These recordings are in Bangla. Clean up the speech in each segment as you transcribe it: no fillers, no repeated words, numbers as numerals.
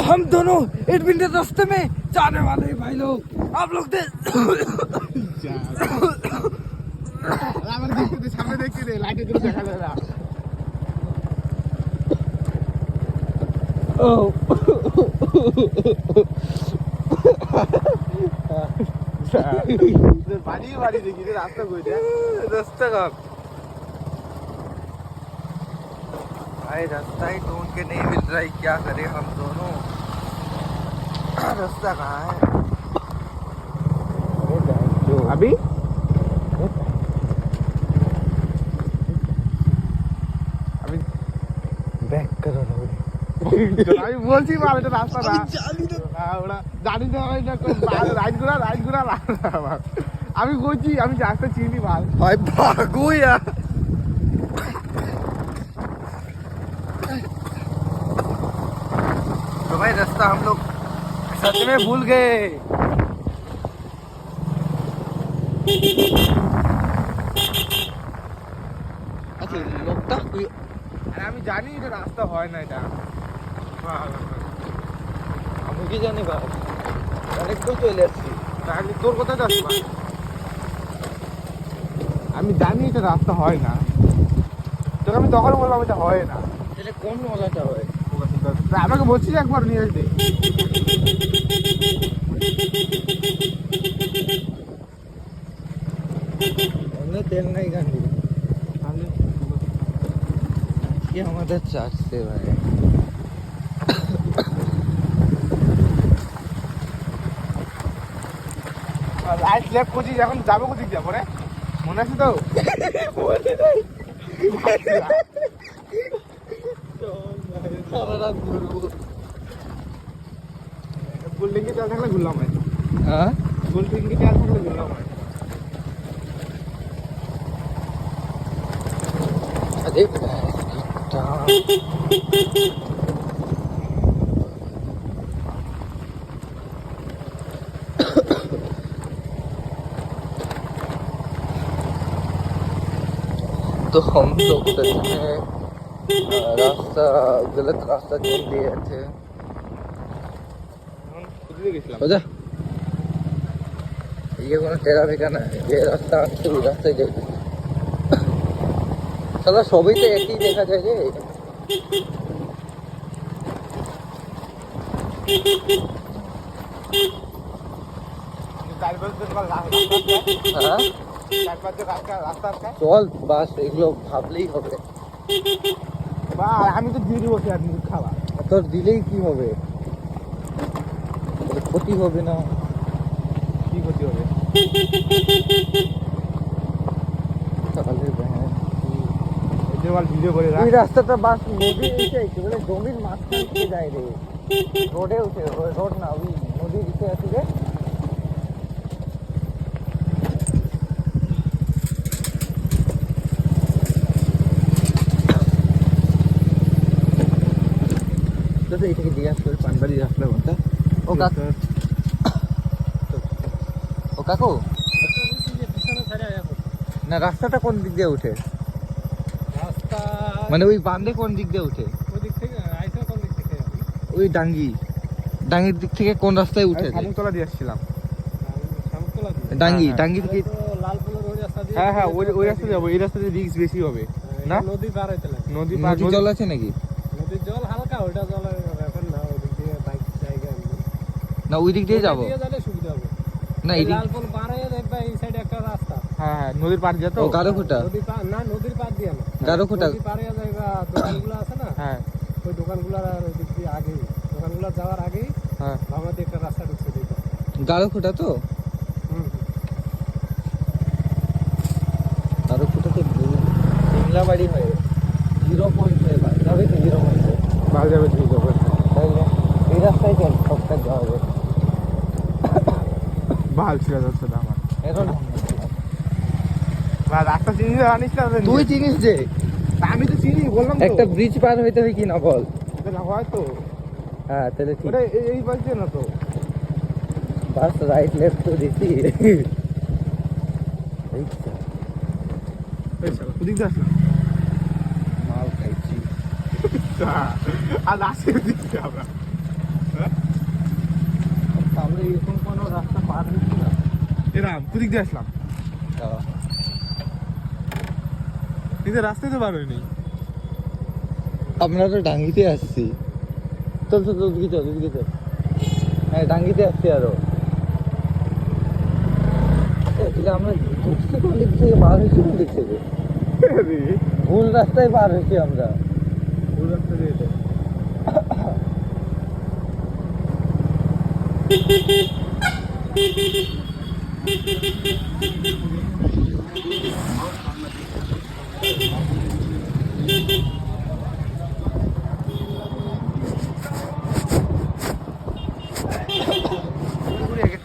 हम दोनों एडमिन रास्ते में जाने वाले हैं भाई लोग। आप लोग दे সামনে দেখতে দে, লাইটে দিলে দেখা যায় না। बाड़ी देखी थे रास्ता कोई रास्ता का भाई रास्ता ही ढूंढ के नहीं मिल रहा है, क्या करें हम दोनों। रास्ता कहाँ है अभी? अभी बैक करो ना আমি বলছি মাল এটা রাস্তা না, জানি না রাইট ঘোরা আমি বলছি আমি রাস্তা চিনি মাল। भाई भागो यार। तो भाई रास्ता हम लोग सच में भूल गए। अच्छा लोकटा আর আমি জানি এটা রাস্তা হয় না এটা। আমি কি জানি ভাই, অনেক দূর চলে আসছি। তাহলে তোর কোথায় যাচ্ছি? আমি জানি এটা রাস্তা হয় না, তোকে আমি তখন বললাম এটা হয় না। তাহলে কোন মজাটা হয়? আমাকে বলছি একবার নিয়ে আসতে। हमने तेल नहीं गाड़ी ये हमारे चार्ज से भाई। রাইট লেফট করছি, এখন যাবো কোথায় যাবো রে, মনে আছে তো? গোল্ডেন তেল থাকলে ঘুরলাম হয়। हाँ গোল্ডেন তেল থাকলে ঘুরলাম হয়। अरे तो हम लोग रास्ता गलत रास्ता चल दिए थे। जा ये কোনো টেরা বেকা না, যে রাস্তা আছে ওই রাস্তায় যাই। সালা সবই তো একই দেখা যায় রে। চল বাস, এগুলো ভাবলেই হবে। আমি তো দিয়ে দিব আর মুখ খাওয়া, তোর দিলেই কি হবে? ক্ষতি হবে না? কি ক্ষতি হবে? ভিডিও করে ওই রাস্তাটা বাস নদীর নিচে একেবারে জমির মাঝখান থেকে যায় রে, রোডে উঠে, রোড না ওই নদীর নিচে আছে রে। এই থেকে জিজ্ঞাসা করে পানবাড়ি রাস্তা কোনটা? ও কাকু, ও কাকু না রাস্তাটা কোন দিক দিয়ে উঠে? রাস্তা মানে ওই বাঁধে কোন দিক দিয়ে উঠে? ওই দিক থেকে আইসা কোন দিক থেকে? ওই ডাঙ্গির দিক থেকে কোন রাস্তায় উঠে? শামুকতলা দিয়ে আসছিলাম। শামুকতলা দিয়ে ডাঙ্গি থেকে লালপুরের ওই রাস্তা দিয়ে। হ্যাঁ ওই রাস্তা যাবো। এই রাস্তাতে রিস্ক বেশি হবে না? নদী পার হইতে লাগে। নদী জল আছে নাকি? নদীর জল হালকা, ওইটা জলের ব্যাপার না। ওই দিক দিয়ে বাইক জায়গা না ওই দিক দিয়ে যাবো গেলে সুবিধা হবে। না এই লালপুর পার হয়ে দেখবা এই সাইডে একটা রাস্তা। হ্যাঁ নদীর পার দিয়ে তো। গারোখোটা নদী পার না, নদীর পার দিয়ে না, গারোখোটা নদী পার হয়ে যাইবা দোকানগুলো আছে না। হ্যাঁ ওই দোকানগুলোর ওই দিক দিয়ে আগেই, দোকানগুলো যাওয়ার আগেই হ্যাঁ আমাদের একটা রাস্তা ঢুকছে দিতে। গারোখোটা তো গারোখোটা তো সিমলা বাড়ি হয়ে 0.5 যাবে তো 0.5 ভালো যাবে, ঠিক যাবে। তাইলে এই রাস্তায় চল, সবটাই যাওয়া হবে। ভালো ছিল রাস্তাটা আমার। এখন রাস্তা চিনি জানিস না? তুই চিনিস যে, আমি তো চিনি, বললাম তো। একটা ব্রিজ পার হইতে হয় কি না বল? এটা হয় তো। হ্যাঁ তাহলে ঠিক। ওটা এই পাশ দিয়ে না তো। বাস রাইট লেফট তো দিছি। এই চলো ওদিক দিয়ে আসলাম। মাল খাইছি আর আসে দিচ্ছি আমরা। এরকম কোনো রাস্তা পার হয়েছিলাম? এরাম কুদিক দিয়ে আসলাম, এই যে রাস্তায় তো বার হয়নি। আমরা তো ডাঙ্গিতে আসছি। চল চল চল, ওদিকে চল, ওদিকে চল। হ্যাঁ, ডাঙ্গিতে আসছি আরো। এটা আমরা ঢুকছি কোন দিক থেকে, বার হয়েছি কোন দিক থেকে? ভুল রাস্তায় পার হয়েছি আমরা। ভুল রাস্তা দিয়ে এটা।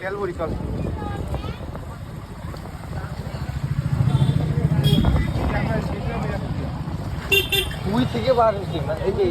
তেল ভরি চল। ওই থেকে বার হয়েছি, মানে এই যে